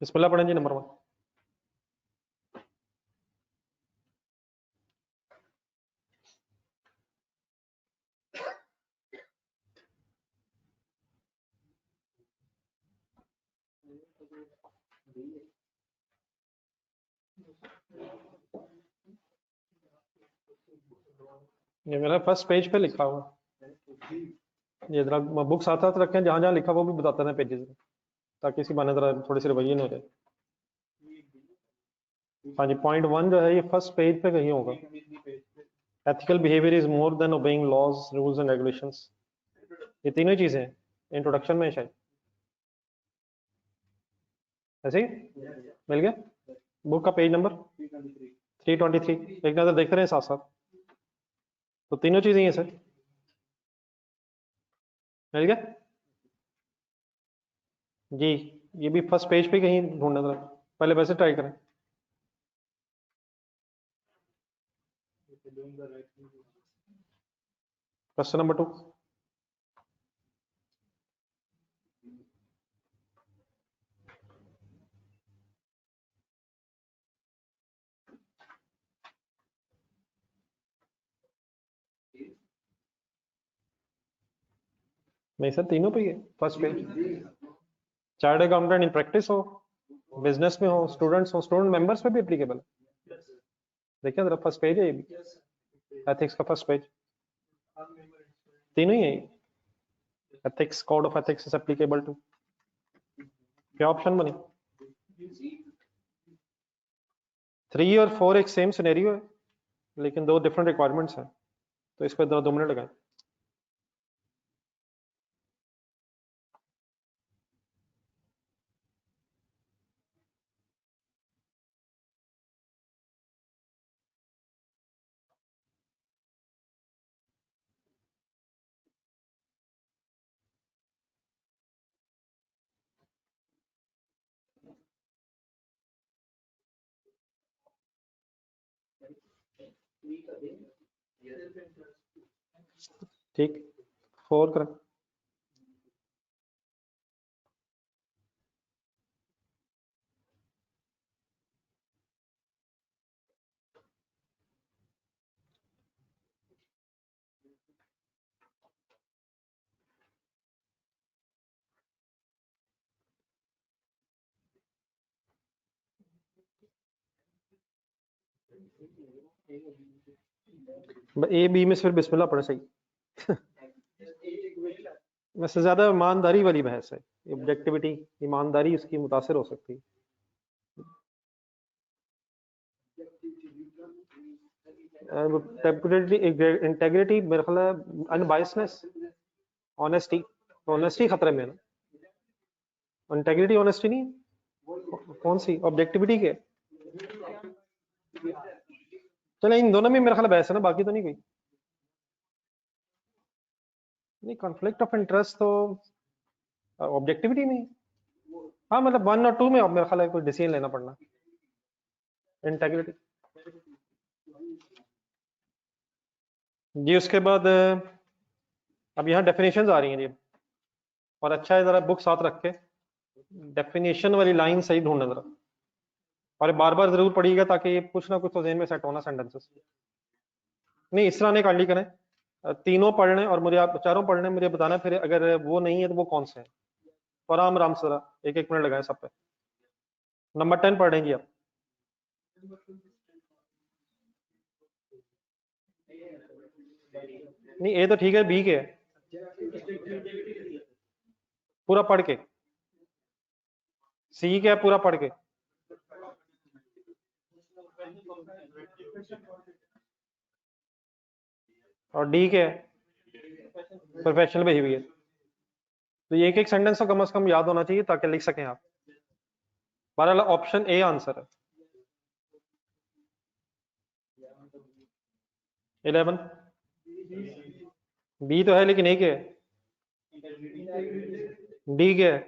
बिस्मिल्लाह पढ़ें जी नंबर 1। ये मेरा फर्स्ट पेज पे लिखा हुआ, ये जरा बुक साथ साथ रखें, जहाँ जहाँ लिखा वो भी बताते हैं पेजेस, ताकि इसी बहाने जरा थोड़ी सी रिवीजन हो जाए। हाँ जी, पॉइंट 1 जो है ये फर्स्ट पेज पे कहीं होगा। Ethical behaviour is more than obeying laws, rules and regulations. ये तीनों चीजें हैं इंट्रोडक्शन में शायद, ऐसे ही मिल गया। बुक का पेज नंबर 323, एक नजर देखते रहे साथ साथ। तो तीनों चीजें ही हैं सर, मिल गया जी। ये भी फर्स्ट पेज पे कहीं ढूंढना जरा, पहले वैसे ट्राई करें। Question number 2। नहीं सर, तीनों पे ही है first page. Chartered accountant in practice हो, बिजनेस में हो, स्टूडेंट्स हो, स्टूडेंट मेंबर्स पे भी एप्लीकेबल है। देखिए जरा फर्स्ट पेज है ये भी, एथिक्स का फर्स्ट पेज, तीनों ही है। Ethics, code of ethics is applicable to, क्या ऑप्शन बनी? 3 और 4 एक सेम सिनेरियो है, लेकिन दो डिफरेंट रिक्वायरमेंट्स हैं, तो इस पर 2 मिनट लगाएं। ठीक, 4 करें। ए बी में से फिर बिस्मिल्लाह पढ़े सही। वैसे ज्यादा ईमानदारी वाली बहस है, ऑब्जेक्टिविटी, ईमानदारी उसकी मुतासिर हो सकती है। इंटेग्रिटी मेरे ख्याल है, अनबायसनेस, ऑनेस्टी, ऑनेस्टी खतरे में है ना। इंटेग्रिटी ऑनेस्टी नहीं, कौन सी ऑब्जेक्टिविटी के? चलो इन दोनों में मेरे ख्याल बहस है ना, बाकी तो नहीं कोई। नहीं, कॉन्फ्लिक्ट ऑफ इंटरेस्ट तो ऑब्जेक्टिविटी में ही। हाँ मतलब 1 और 2 में अब मेरे ख्याल है कोई डिसीजन लेना पड़ना। इंटेग्रिटी जी। उसके बाद अब यहाँ डेफिनेशंस आ रही हैं जी, और अच्छा है जरा बुक साथ रख के डेफिनेशन वाली लाइन सही ढूंढना जरा, और बार बार जरूर पढ़िएगा ताकि कुछ ना कुछ तो जेहन में सेट होना सेंटेंसेस। नहीं, इस तरह ने काइंडली करें, तीनों पढ़ने और मुझे, आप चारों पढ़ने मुझे बताना, फिर अगर वो नहीं है तो वो कौन से हैं, और आराम आराम से जरा 1-1 मिनट लगाएं सब पे। नंबर 10 पढ़ेंगी आप। नहीं, ए तो ठीक है, बी के है पूरा पढ़ के, सी क्या है पूरा पढ़ के, और डी क्या है प्रोफेशनल बिहेवियर। तो ये एक सेंटेंस तो कम से कम याद होना चाहिए ताकि लिख सकें आप। बहरहाल ऑप्शन ए आंसर है, 11। बी तो है लेकिन ए क्या है, डी क्या है,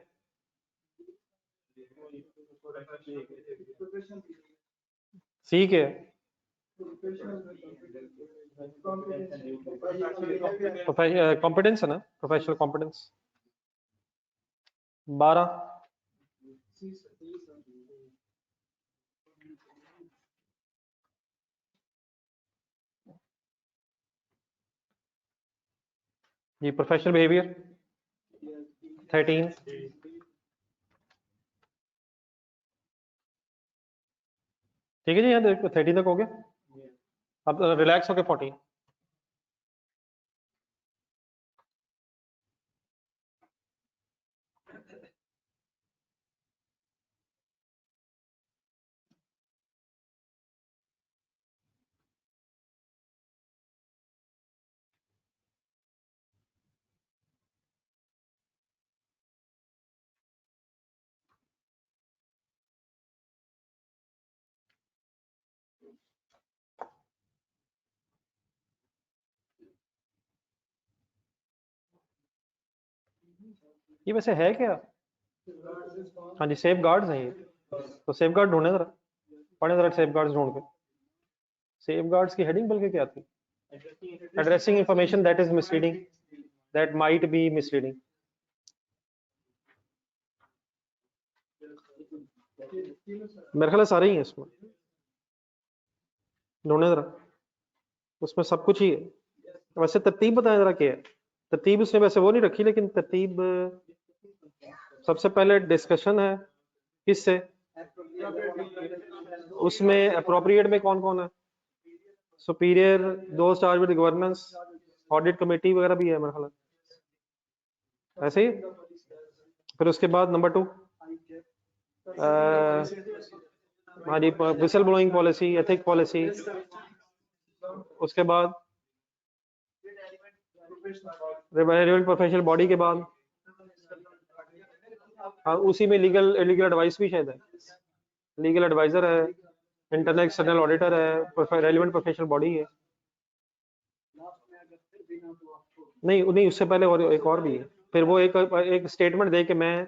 सी क्या है, कॉम्पिटेंस है ना, प्रोफेशनल कॉम्पिटेंस। 12 जी प्रोफेशनल बिहेवियर 13, ठीक है जी, यहाँ देखो 30 तक हो गया। अब रिलैक्स होके 14। ये वैसे है क्या? हाँ जी, सेफ गार्ड्स हैं ये। तो सेफ गार्ड ढूंढे जरा, पढ़े जरा सेफ गार्ड्स ढूंढ के। सेफ गार्ड्स की हेडिंग बल्कि क्या थी? Addressing information that is misleading, that might be misleading. मेरे ख्याल सारे ही हैं इसमें, ढूंढे जरा, उसमें सब कुछ ही है। वैसे तरतीब बताएं जरा क्या है तरतीब। उसने वैसे वो नहीं रखी, लेकिन तरतीब सबसे पहले डिस्कशन है किससे, उसमें अप्रोप्रिएट में कौन कौन है, सुपीरियर, दोस्त charge with governance, audit committee वगैरह भी है मेरे ख्याल, ऐसे ही। फिर उसके बाद नंबर 2 हमारी whistle blowing policy, ethic policy. उसके बाद रिलेवेंट प्रोफेशनल बॉडी के बाद, हाँ उसी में लीगल एडवाइस भी शायद है, लीगल एडवाइजर है, इंटरनल एक्सटर्नल ऑडिटर है, रेलिवेंट प्रोफेशनल बॉडी है। नहीं नहीं, उससे पहले और एक और भी है। फिर वो एक स्टेटमेंट दे कि मैं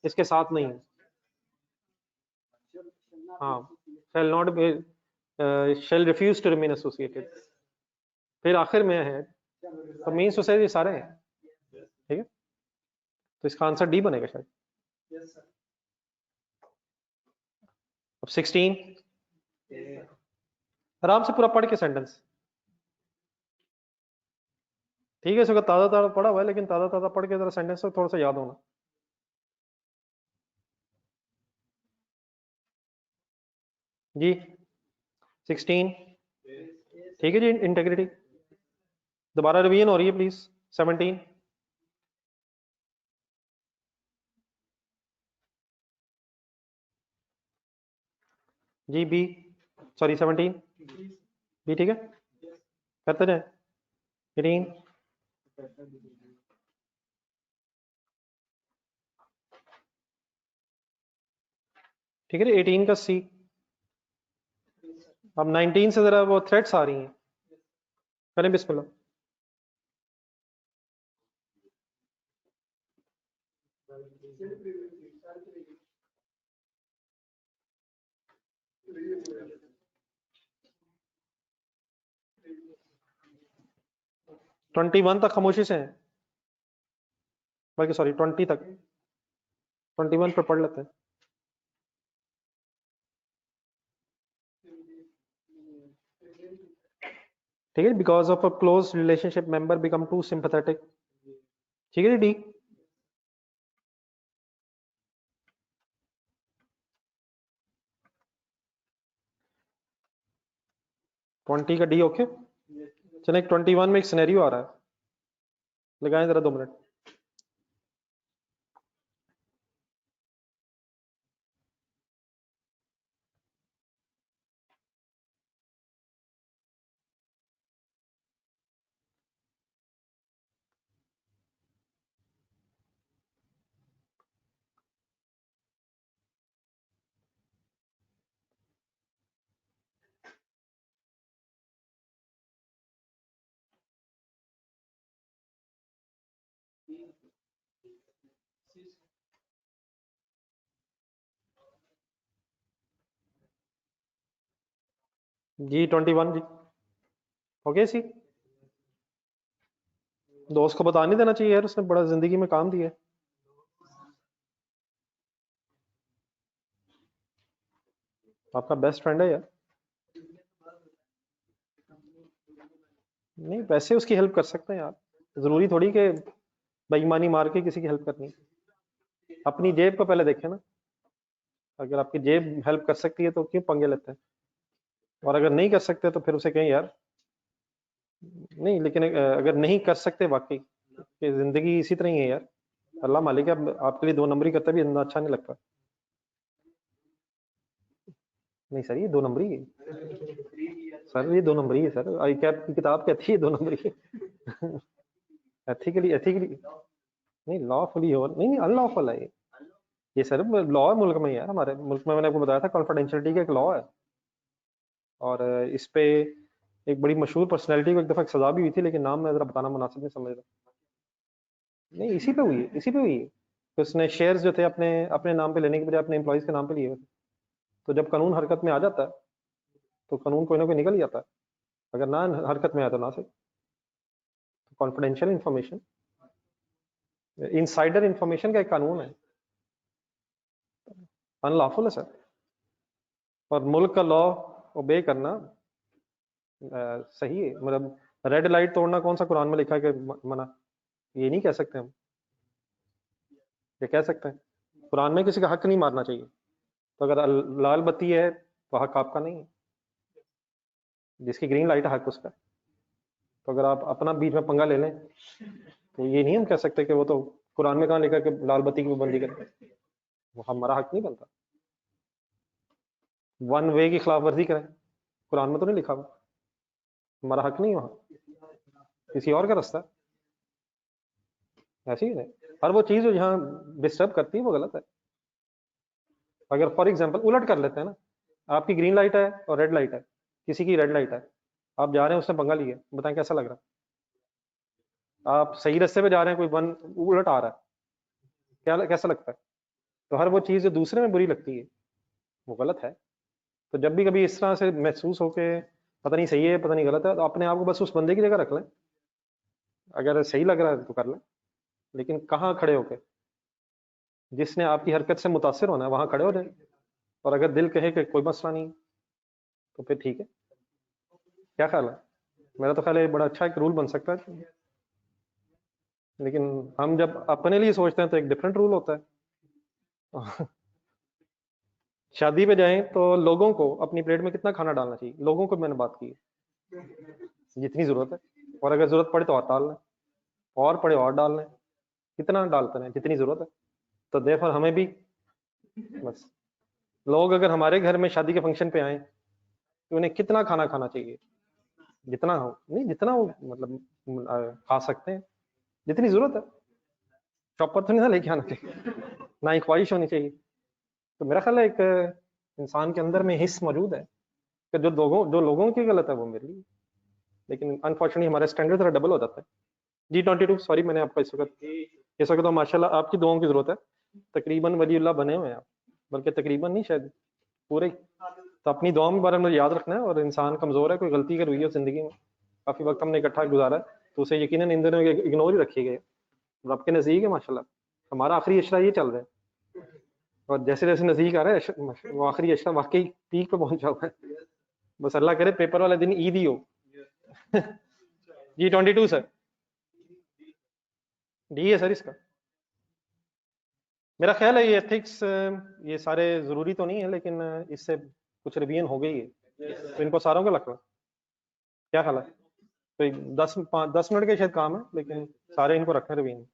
इसके साथ नहीं हूँ। हाँ, shall not be shall refuse to remain associated। फिर आखिर में है, तो मेन सोसाइटी सारे हैं, ठीक है। तो इसका आंसर डी बनेगा शायद। अब 16, आराम से पूरा पढ़ के सेंटेंस, ठीक है। इसका ताज़ा ताज़ा पढ़ा हुआ है, लेकिन ताज़ा ताज़ा पढ़ के जरा सेंटेंस तो थोड़ा सा याद होना। जी 16, ठीक है जी। इंटेग्रिटी दोबारा रिवीजन हो रही है please. 17, G B, sorry 17 B, ठीक है, करते जाए। 18, ठीक है, 18 का सी। अब 19 से जरा वो थ्रेट्स आ रही हैं, करें बिस्मिल्लाह। ट्वेंटी 21 तक खामोशी से है, बल्कि सॉरी 20 तक, 21 पर पढ़ लेते हैं। ठीक है, because of a close relationship member become too sympathetic, ठीक है डी। 20 का डी, ओके। चलिए 21 में एक सिनेरियो आ रहा है, लगाएं जरा 2 मिनट। जी 21 जी, ओके सी। दोस्त को बता नहीं देना चाहिए यार, उसने बड़ा जिंदगी में काम दिया है। आपका बेस्ट फ्रेंड है यार। नहीं, वैसे उसकी हेल्प कर सकते हैं यार, जरूरी थोड़ी कि बेईमानी मार के किसी की हेल्प करनी। अपनी जेब को पहले देखें ना, अगर आपकी जेब हेल्प कर सकती है तो क्यों पंगे लेते हैं, और अगर नहीं कर सकते तो फिर उसे कहें यार। नहीं, लेकिन अगर नहीं कर सकते वाकई कि जिंदगी इसी तरह ही है यार, अल्लाह मालिक है, अब आपके लिए दो नंबरी करता भी इतना अच्छा नहीं लगता। नहीं सर, ये दो नंबरी है सर, ये दो नंबरी है सर, आई कैप की किताब कहती है दो नंबरी है। एथिकली एथिकली नहीं, लॉफुली हो, नहीं नहीं अनलॉफुल है ये सर, लॉ है मुल्क में यार, हमारे मुल्क में मैंने आपको बताया था कॉन्फिडेंशियलिटी का एक लॉ है। और इस पे एक बड़ी मशहूर पर्सनैलिटी को एक दफा एक सजा भी हुई थी, लेकिन नाम मैं जरा बताना मुनासिब नहीं समझ रहा। नहीं, इसी पे हुई है, इसी पे हुई है कि उसने शेयर्स जो थे अपने अपने नाम पे लेने के बजाय अपने एम्प्लॉइज के नाम पे लिए हुए थे। तो जब कानून हरकत में आ जाता है तो कानून कोई ना कोई निकल ही जाता है, अगर ना हरकत में आया तो ना सही। कॉन्फिडेंशियल इंफॉर्मेशन, इनसाइडर इंफॉर्मेशन का एक कानून है, अनलॉफुल है सर। और मुल्क का लॉ ओबे करना सही है, मतलब रेड लाइट तोड़ना कौन सा कुरान में लिखा है कि मना, ये नहीं कह सकते हम, ये कह सकते हैं कुरान में किसी का हक नहीं मारना चाहिए, तो अगर लाल बत्ती है तो हक आपका नहीं है, जिसकी ग्रीन लाइट है हक उसका। तो अगर आप अपना बीच में पंगा ले लें तो ये नहीं हम कह सकते कि वो तो कुरान में कहाँ लिखा कि लाल बत्ती की पाबंदी करें, वो हमारा हक नहीं बनता। वन वे की खिलाफ वर्जी करें, कुरान में तो नहीं लिखा हुआ, हमारा हक नहीं वहाँ, किसी और का रास्ता। ऐसी ही है, हर वो चीज़ जो यहाँ डिस्टर्ब करती है वो गलत है। अगर फॉर एग्जाम्पल उलट कर लेते हैं ना, आपकी ग्रीन लाइट है और रेड लाइट है, किसी की रेड लाइट है, आप जा रहे हैं उसने पंगा लिया, बताएं कैसा लग रहा है? आप सही रास्ते पे जा रहे हैं, कोई वन उलट आ रहा है, क्या कैसा लगता है? तो हर वो चीज़ जो दूसरे में बुरी लगती है वो गलत है। तो जब भी कभी इस तरह से महसूस हो के पता नहीं सही है पता नहीं गलत है, तो अपने आप को बस उस बंदे की जगह रख लें, अगर सही लग रहा है तो कर लें, लेकिन कहाँ खड़े होके, जिसने आपकी हरकत से मुतासिर होना है वहां खड़े हो जाए, और अगर दिल कहे कि कोई मसला नहीं तो फिर ठीक है। क्या ख्याल है? मेरा तो ख्याल है बड़ा अच्छा एक रूल बन सकता है, लेकिन हम जब अपने लिए सोचते हैं तो एक डिफरेंट रूल होता है। शादी पे जाएं तो लोगों को अपनी प्लेट में कितना खाना डालना चाहिए, लोगों को मैंने बात की है, जितनी जरूरत है, और अगर जरूरत पड़े तो और डाल लें, और पड़े और डाल लें, कितना डालते हैं जितनी जरूरत है। तो देखो हमें भी बस, लोग अगर हमारे घर में शादी के फंक्शन पे आए तो उन्हें कितना खाना खाना चाहिए, जितना हो नहीं, जितना वो मतलब खा सकते हैं, जितनी जरूरत है, चॉपर तो नहीं ना लेके आना चाहिए, ना ही ख्वाहिश होनी चाहिए। तो मेरा ख्याल है एक इंसान के अंदर में हिस्स मौजूद है कि जो लोगों की गलत है वो मेरे लिए, लेकिन अनफॉर्चुनेटली हमारा स्टैंडर्ड थोड़ा डबल हो जाता है। G22 सॉरी, मैंने आपको इस वक्त तो माशाल्लाह आपकी दुआओं की जरूरत है, तकरीबन वलीउल्लाह बने हुए हैं आप, बल्कि तकरीबन नहीं शायद पूरे ही। तो अपनी दुआओं में बारे में याद रखना है, और इंसान कमजोर है, कोई गलती कर हुई है जिंदगी में, काफी वक्त हमने इकट्ठा गुजारा है, तो उसे यकीनन इन दिनों इग्नोर ही रखिए गए, रब के नजदीक है माशाल्लाह, हमारा आखिरी अशरा ये चल रहा है, और जैसे जैसे नजदीक आ रहा है वो आखिरी अशरा वाकई पीक पे पहुंचा हुआ है, बस अल्लाह करे पेपर वाले दिन ईद ही हो। G22 सर, डी है सर इसका। मेरा ख्याल है ये एथिक्स ये सारे जरूरी तो नहीं है, लेकिन इससे कुछ रिवीजन हो गई है, तो इनको सारों को लगता है। क्या ख्याल है? तो 10 मिनट के शायद काम है, लेकिन सारे इनको रखना रिवीजन।